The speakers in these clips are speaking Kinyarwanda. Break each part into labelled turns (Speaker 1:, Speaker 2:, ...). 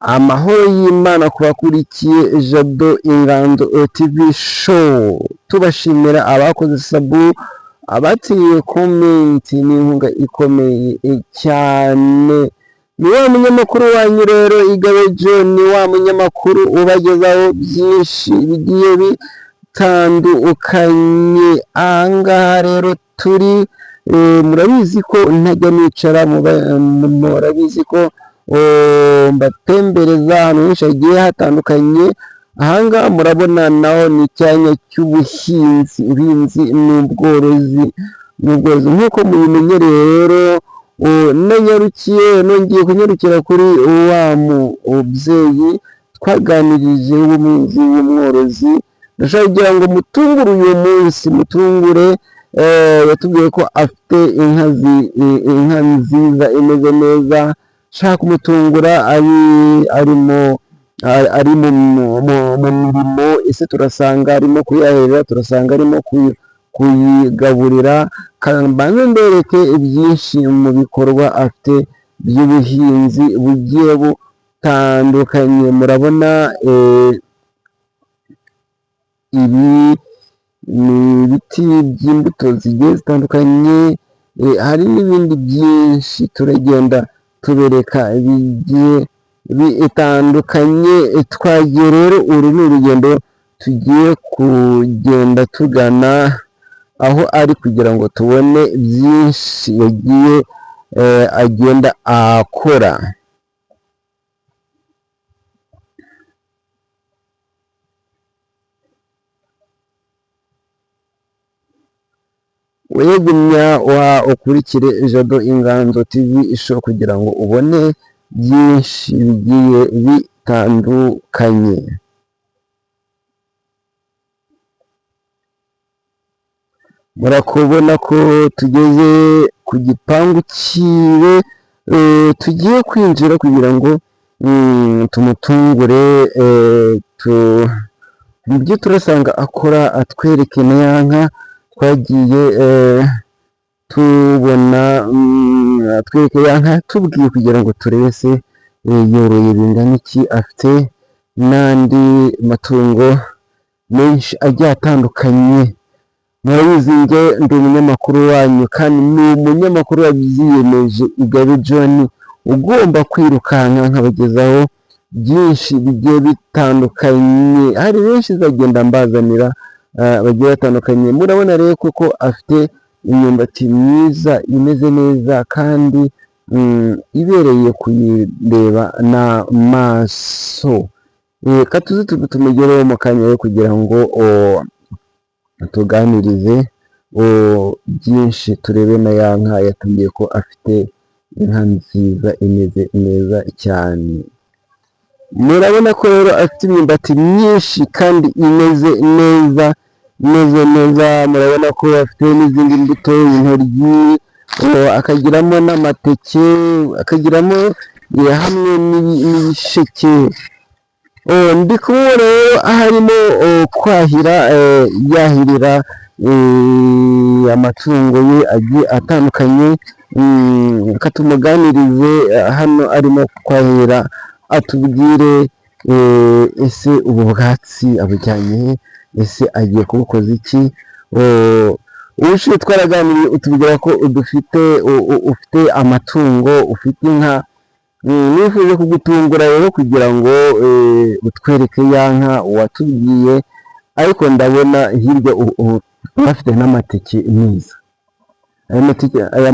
Speaker 1: amahoro y'Imana kubakurikiye Jado Ingando TV show, tubashimira abakoze sabu, abatiriye comment n'inkunga ikomeye cyane. Ni wa munyamakuru wanyu rero Igabe John, ni wa munyamakuru ubagezaho byinshi bigiye bitandukanye. Ahangaha rero turi murabizi ko ntajya nicara, murabizi ko mbatembereza ahantu henshi hagiye hatandukanye. Ahangaha murabona naho ni icyanya cy'ubuhinzi n'ubworozi nk'uko mubimenyereye rero. Nongeye kunyarukira kuri wa mubyeyi twaganirije w'umworozi. Ndashaka kugira ngo mutungure uyu munsi, yatubwiye ko afite inka nziza imeze neza. Shaka kumutungura ari mu mirimo, ese turasanga arimo kuyahera, turasanga arimo kuyigaburira. Kambanze mbereke ibyinshi mu bikorwa afite by'ubuhinzi bugiye butandukanye. Murabona ibi ni ibiti by'imbuto zigiye zitandukanye, hari n'ibindi byinshi turagenda tubereka bigiye bitandukanye. Twagiye rero, uru ni urugendo tugiye kugenda tugana aho ari, kugira ngo tubone byinshi yagiye agenda akora. Wegumya ukurikire Jado Ingando TV show kugira ngo ubone byinshi bigiye bitandukanye. Murakubona ko tugeze ku gipangu cyiwe, tugiye kwinjira kugira ngo tumutungure. Mu byo turasanga akora, atwereke na ya nka twagiye tubona, atwereke ya nka tubwiye kugira ngo turebe se yoroye bingana iki. Afite n'andi matungo menshi agiye atandukanye. Murabizi njye ndi umunyamakuru wanyu, kandi ni umunyamakuru wabyiyemeje, Igabe John, ugomba kwirukanka nkabagezaho byinshi bigiye bitandukanye. Hari benshi zagenda mbazanira bagiye batandukanye. Murabona rero kuko afite imyumbati myiza imeze neza, kandi ibereye kuyireba n'amaso. Katuzi tumugereho mu kanya kugira ngo tuganirize byinshi, turebe na ya nka yatubwiye ko afite inka nziza imeze neza cyane. Murabona ko rero afite imyumbati myinshi kandi imeze neza. Murabona ko afite n'izindi mbuto, intoryi, akagiramo n'amateke, akagiramo hamwe n'ibisheke. Ndi kubona rero harimo kwahira, yahirira amatungo ye agiye atandukanye. Katumuganirize hano arimo kwahira, atubwire ese ubu bwatsi abujyanye, ese agiye kubukoza iki. Ubushize twaraganiriye utubwira ko ufite amatungo, ufite inka. Nifuje kugutungura rero kugira ngo utwereke ya nka watubwiye, ariko ndabona hirya bafite n'amateke meza.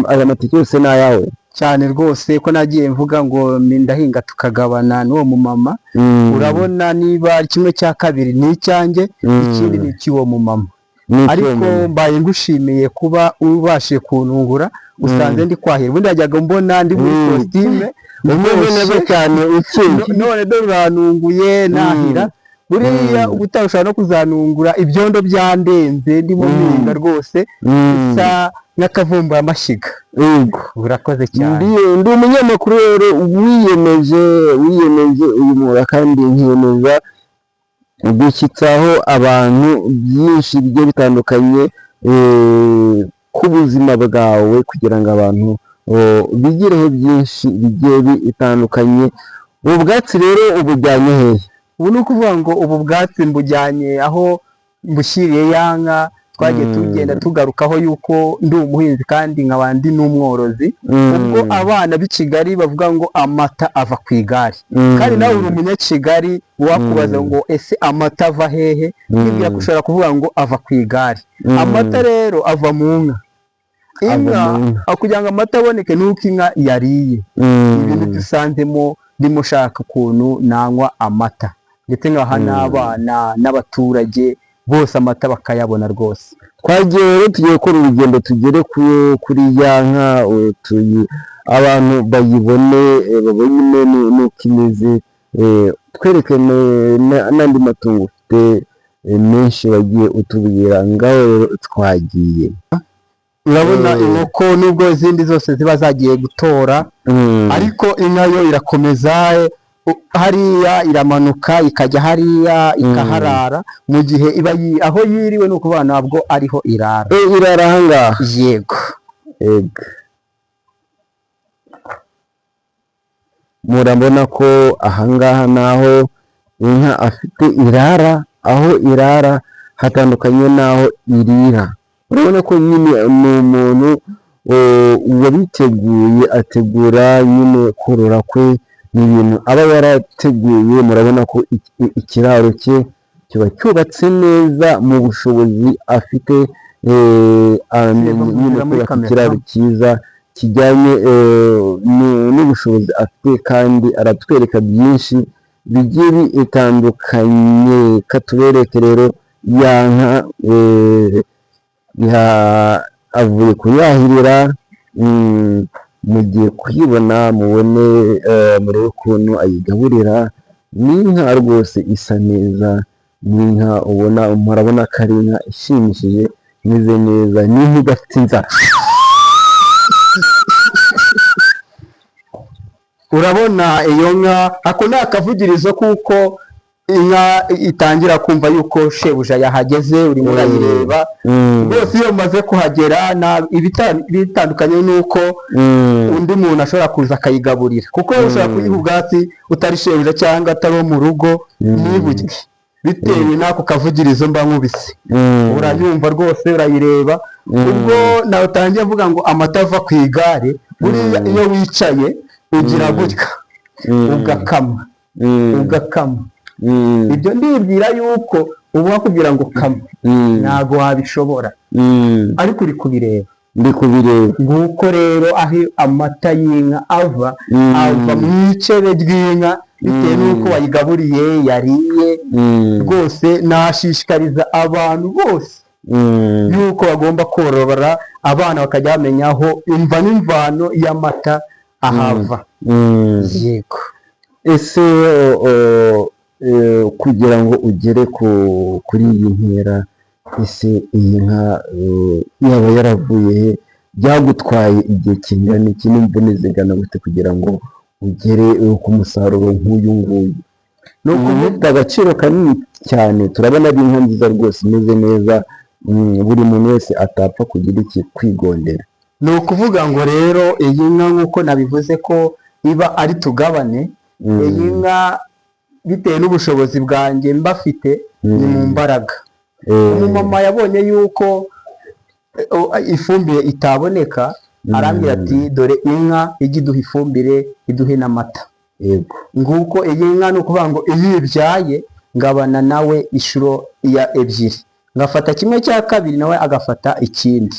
Speaker 1: Aya mateke yose ni ayawe?
Speaker 2: Cyane rwose, ko nagiye mvuga ngo ndahinga tukagabana n'uwo mumama. Urabona niba kimwe cya kabiri ni icyanjye, ikindi ni icy'uwo mumama. Ariko mbaye ngushimiye kuba ubashije kuntungura, usanze ndi kwahira. Ubundi najyaga mbona ndi muri costume,
Speaker 1: neza cyane
Speaker 2: none dore uranunguye nahira. Buriya ubutaha ushobora no kuzanungura ibyondo byandenze, ndimo mpinga rwose isa n'akavumbuye amashyiga. Urakoze cyane.
Speaker 1: Ndi umunyamakuru rero wiyemeje uyu mwuga, kandi nkiyemeza gushyitsaho abantu byinshi bigiye bitandukanye ku buzima bwawe, kugira ngo abantu bigireho byinshi bigiye bitandukanye. ubu bwatsi rero ubujyanye hehe?
Speaker 2: ubu ni ukuvuga ngo ubu bwatsi mbujyanye aho mbushyiriye ya nka twagiye tugenda tugarukaho yuko ndi umuhinzi kandi nkaba ndi n'umworozi. ubwo abana b'i Kigali bavuga ngo amata ava ku igare, kandi nawe uri umunyakigali wakubaza ngo ese amata ava hehe, nibwira ko ushobora kuvuga ngo ava ku igare. Amata rero ava mu nka. Inka kugira ngo amata aboneke nuko inka yariye ibintu dusanzemo, ndimo shaka ukuntu nanywa amata, ndetse nkaha n'abana n'abaturage bose amata bakayabona rwose.
Speaker 1: Twagiye rero tugiye gukora urugendo tugere kuri ya nka, abantu bayibone babone n'uko imeze, twereke n'andi matungo ufite menshi wagiye utubwira. Ngaho rero twagiye,
Speaker 2: urabona inkoko nubwo izindi zose ziba zagiye gutora, ariko inka yo irakomeza hariya, iramanuka ikajya hariya ikaharara, mu gihe iba aho yiriwe ni ukuvuga ntabwo ariho irara.
Speaker 1: Irara ahangaha?
Speaker 2: Yego.
Speaker 1: Murabona ko ahangaha naho inka afite irara, aho irara hatandukanye n'aho irira. Urabona ko nyine ni umuntu wabiteguye, ategura nyine korora kwe, ni ibintu aba yarateguye. Murabona ko ikiraro cye kiba cyubatse neza mu bushobozi afite, nyine kubaka ikiraro cyiza kijyanye n'ubushobozi afite, kandi aratwereka byinshi bigiye bitandukanye. Katubereke rero ya nka avuye kuyahirira, mugiye kuyibona mubone, murebe ukuntu ayigaburira. Ni inka rwose isa neza, ni inka ubona, murabona ko ari inka ishimishije imeze neza, ni inka idafite inzara.
Speaker 2: Urabona iyo nka, ako ni akavugirizo kuko inka itangira kumva yuko shebuja yahageze, urimo urayireba rwose. Iyo umaze kuhagera bitandukanye n'uko undi muntu ashobora kuza akayigaburira, kuko ushobora kuyiha ubwatsi utari shebuja cyangwa atari wo mu rugo, ntiburye bitewe n'ako kavugirizo mba nkubise. Urayumva rwose, urayireba. ubwo nawe utangiye avuga ngo amata ava ku igare, buriya iyo wicaye ugira gutya ugakama ugakama. Ibyo ndibwira yuko ubu wakubwira ngo kama ntago wabishobora, ariko uri kubireba.
Speaker 1: Ndi kubireba.
Speaker 2: Nguko rero aho amata y'inka ava mu icebe ry'inka, bitewe n'uko wayigaburiye yariye. Rwose nashishikariza abantu bose yuko bagomba korora abana, bakajya bamenya aho imva n'imvano y'amata ahava. Yego.
Speaker 1: Ese kugira ngo ugere kuri iyi ntera, ese iyi nka yaba yaravuye, byagutwaye igihe kingana iki, n'imvune zingana gute kugira ngo ugere ku musaruro nk'uyu nguyu? Ni ukufite agaciro kanini cyane. Turabona ari inka nziza rwose, imeze neza, buri muntu wese atapfa kugira iki kwigondera.
Speaker 2: Ni ukuvuga ngo rero iyi nka nk'uko nabivuze ko iba ari tugabane. Iyi nka bitewe n'ubushobozi bwanjye mbafite, ni mu mbaraga. Umumama yabonye yuko ifumbire itaboneka, arambwira ati dore inka ijya iduha ifumbire, iduhe n'amata. Nguko iyi nka ni ukuvuga ngo iyo ibyaye ngabana nawe inshuro ebyiri, ngafata kimwe cya kabiri nawe agafata ikindi.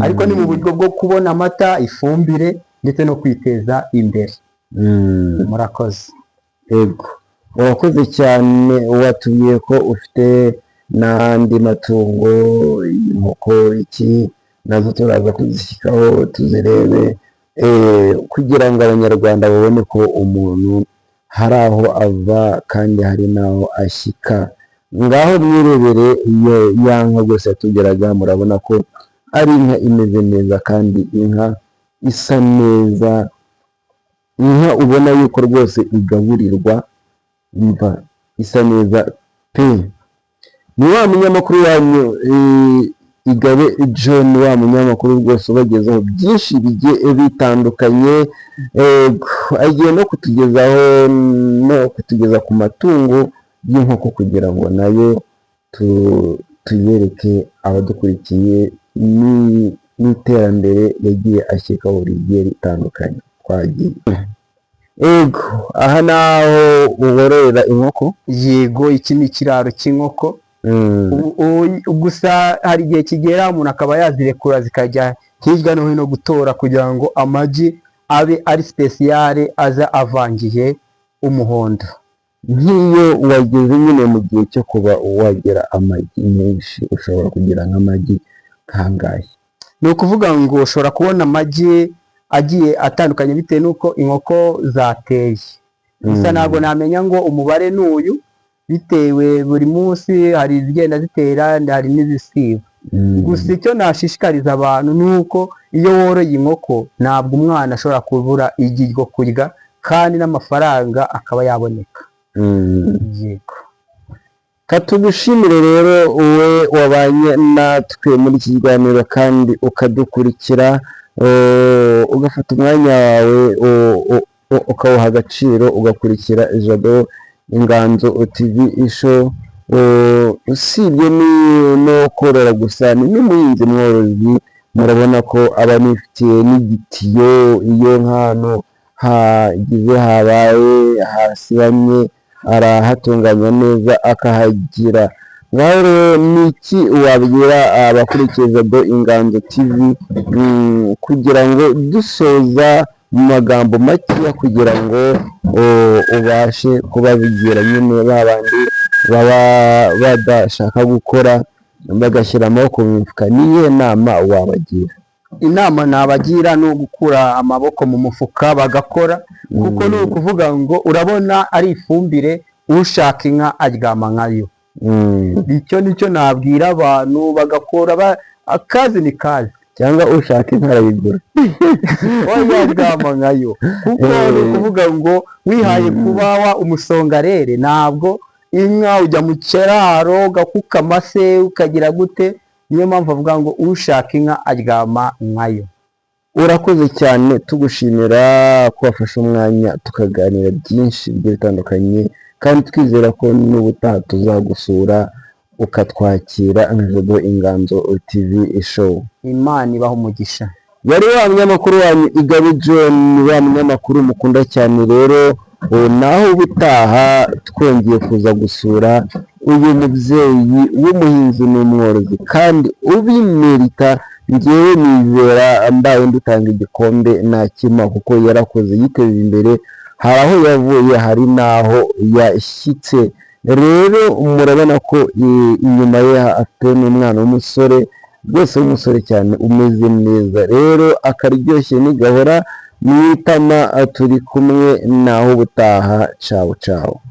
Speaker 2: Ariko ni mu buryo bwo kubona amata, ifumbire, ndetse no kwiteza imbere. Murakoze.
Speaker 1: Yego, urakoze cyane. Watubwiye ko ufite n'andi matungo, inkoko, iki, nazo turaza kuzishyikaho tuzirebe, kugira ngo abanyarwanda babone ko umuntu hari aho ava kandi hari n'aho ashyika. Ngaho mwirebere iyo ya nka rwose yatugeraga, murabona ko ari inka imeze neza, kandi inka isa neza, inka ubona yuko rwose igaburirwa, imva isa neza pe. Ni wa munyamakuru wanyu Igabe John wa munyamakuru rwose ubagezaho byinshi bigiye bitandukanye, agiye no kutugeza ku matungo y'inkoko kugira ngo nayo tuyereke abadukurikiye n'iterambere yagiye ashyikaho rigiye ritandukanye twagiye. Aha naho bororera inkoko?
Speaker 2: Yego, iki ni ikiraro cy'inkoko. Gusa hari igihe kigera umuntu akaba yazirekura zikajya hirya no hino gutora kugira ngo amagi abe ari spesiyale aza avangiye umuhondo.
Speaker 1: Nk'iyo wageze nyine mu gihe cyo kuba wagira amagi menshi, ushobora kugira nk'amagi kangahe?
Speaker 2: Ni ukuvuga ngo ushobora kubona amagi agiye atandukanye bitewe n'uko inkoko zateye. Gusa ntabwo namenya ngo umubare ni uyu, bitewe buri munsi hari izigenda zitera, hari n'izisiba. Gusa icyo nashishikariza abantu ni uko iyo woroye inkoko ntabwo umwana ashobora kubura igi ryo kurya, kandi n'amafaranga akaba yaboneka. Yego.
Speaker 1: Katugushimire rero uwe wabanye natwe muri iki kiganiro kandi ukadukurikira, ugafata umwanya wawe ukawuha agaciro, ugakurikira Jado Inganzo TV Show. Usibye no korora gusa, ni n'umuhinzi mworozi. Murabona ko aba nifitiye n'igitiyo, iyo nk'ahantu habaye hasibamye arahatunganya neza akahagira. Ngaho rero ni iki wabwira abakurikiye Jado Inganzo TV kugira ngo dusoza mu magambo makeya, kugira ngo ubashe kubabigira nyine babandi baba badashaka gukora bagashyira amaboko mu mifuka? Niyo nama wabagira?
Speaker 2: Inama nabagira ni ugukura amaboko mu mufuka bagakora, kuko ni ukuvuga ngo urabona ari ifumbire, ushaka inka aryama nkayo. Icyo nicyo nabwira abantu, bagakora akazi ni kazi,
Speaker 1: cyangwa ushaka inka arayigura
Speaker 2: aryama nkayo. Kuko ni ukuvuga ngo wihaye kuba umusongarere, ntabwo inka ujya mu kiraro ugakuka amase ukagira gute. Niyo mpamvu avuga ngo ushaka inka aryama nkayo.
Speaker 1: Urakoze cyane, tugushimira ko wafashe umwanya tukaganira byinshi bigiye bitandukanye, kandi twizera ko n'ubutaha tuzagusura ukatwakira nka Jado Inganzo TV Show.
Speaker 2: Imana ibaho umugisha.
Speaker 1: Yari wa munyamakuru wanyu Igabe John, wa munyamakuru mukunda cyane. Rero naho ubutaha twongeye kuza gusura uyu mubyeyi w'umuhinzi n'umworozi kandi ubimerita. Ngewe nizera mbaye ndutanga igikombe nakima, kuko yarakoze yiteza imbere, hari aho yavuye hari naho yashyitse. Rero murabona ko inyuma ye afite n'umwana w'umusore, rwose w'umusore cyane umeze neza. Rero akaryoshye nigahora mu itama. Turi kumwe naho ubutaha. Ciao ciao.